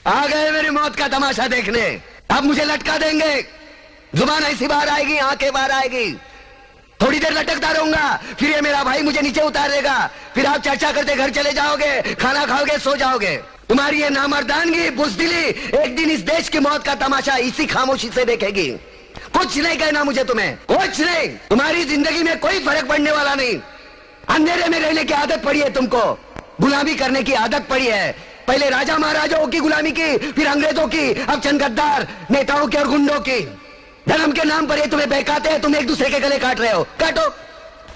आ गए मेरी मौत का तमाशा देखने। अब मुझे लटका देंगे, जुबान ऐसी बाहर आएगी, आंखें बाहर आएगी, थोड़ी देर लटकता रहूंगा, फिर ये मेरा भाई मुझे नीचे उतार देगा, फिर आप चर्चा करते घर चले जाओगे, खाना खाओगे, सो जाओगे। तुम्हारी ये नामर्दानगी, बुज़दिली एक दिन इस देश की मौत का तमाशा इसी खामोशी से देखेगी। कुछ नहीं कहना मुझे, तुम्हें कुछ नहीं। तुम्हारी जिंदगी में कोई फर्क पड़ने वाला नहीं। अंधेरे में रहने की आदत पड़ी है तुमको, गुलामी करने की आदत पड़ी है। पहले राजा महाराजाओं की गुलामी की, फिर अंग्रेजों की, अब चंद गद्दार नेताओं की और गुंडों की। धर्म के नाम पर ये तुम्हें बहकाते हैं, तुम एक दूसरे के गले काट रहे हो। काटो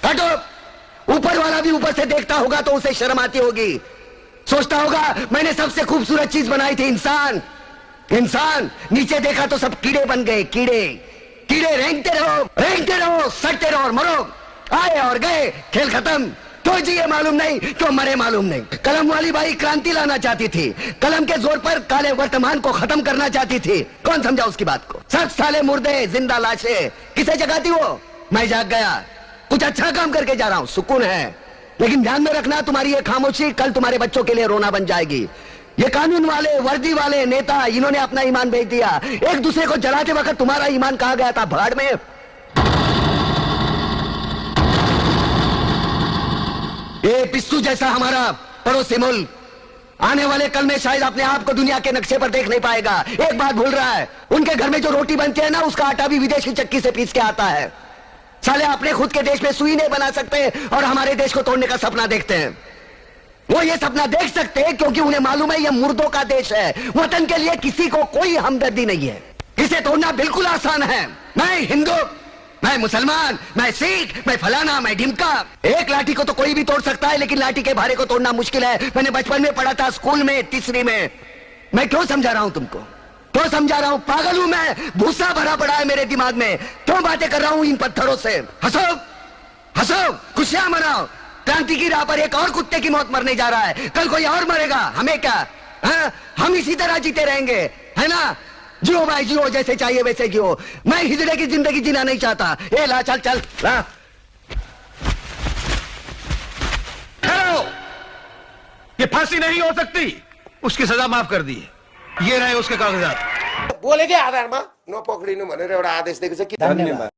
काटो। ऊपर वाला भी ऊपर से देखता होगा तो उसे शर्म आती होगी, सोचता होगा मैंने सबसे खूबसूरत चीज बनाई थी, इंसान। इंसान नीचे देखा तो सब कीड़े बन गए, कीड़े कीड़े। रेंगते रहो, सटते रहो और मरो। आए और गए, खेल खत्म। क्यों जिए मालूम नहीं, क्यों मरे मालूम नहीं। कलम वाली बाई क्रांति लाना चाहती थी, कलम के जोर पर काले वर्तमान को खत्म करना चाहती थी। कौन समझा उसकी बात को? सब साले मुर्दे, जिंदा लाशें। किसे जगाती वो? मैं जाग गया, कुछ अच्छा काम करके जा रहा हूं, सुकून है। लेकिन ध्यान में रखना, तुम्हारी ये खामोशी कल तुम्हारे बच्चों के लिए रोना बन जाएगी। ये कानून वाले, वर्दी वाले नेता, इन्होंने अपना ईमान बेच दिया। एक दूसरे को जलाते वक्त तुम्हारा ईमान कहां गया था? भाड़ में। ये पिस्सू जैसा हमारा पड़ोसी मुल्क आने वाले कल में शायद अपने आप को दुनिया के नक्शे पर देख नहीं पाएगा। एक बात भूल रहा है, उनके घर में जो रोटी बनती है ना, उसका आटा भी विदेशी चक्की से पीस के आता है। साले अपने खुद के देश में सुई नहीं बना सकते और हमारे देश को तोड़ने का सपना देखते हैं। वो ये सपना देख सकते हैं क्योंकि उन्हें मालूम है ये मुर्दों का देश है। वतन के लिए किसी को कोई हमदर्दी नहीं है। इसे तोड़ना बिल्कुल आसान है। मैं हिंदू, मैं मुसलमान, मैं सिख, मैं फलाना, मैं ढिमका। एक लाठी को तो कोई भी तोड़ सकता है, लेकिन लाठी के भारे को तोड़ना मुश्किल है। मैंने बचपन में पढ़ा था, स्कूल में, तीसरी में। मैं क्यों समझा रहा हूं तुमको? क्यों समझा रहा हूं? पागल हूं मैं? भूसा भरा पड़ा है मेरे दिमाग में। क्यों बातें कर रहा हूं इन पत्थरों से? हंसो हंसो, खुशियां मनाओ। क्रांति की राह पर एक और कुत्ते की मौत मरने जा रहा है, कल कोई और मरेगा। हमें क्या? हम इसी तरह जीते रहेंगे, है ना? जियो भाई जियो, जैसे चाहिए वैसे जियो। मैं हिजड़े की जिंदगी जीना नहीं चाहता। ए ला, चल चल ला। ठहरो, ये फांसी नहीं हो सकती, उसकी सजा माफ कर दी। ये रहे उसके कागजात। बोलेकै आधारमा नपक्रिनु भनेर एउटा आदेश दिएको छ कि? धन्यवाद।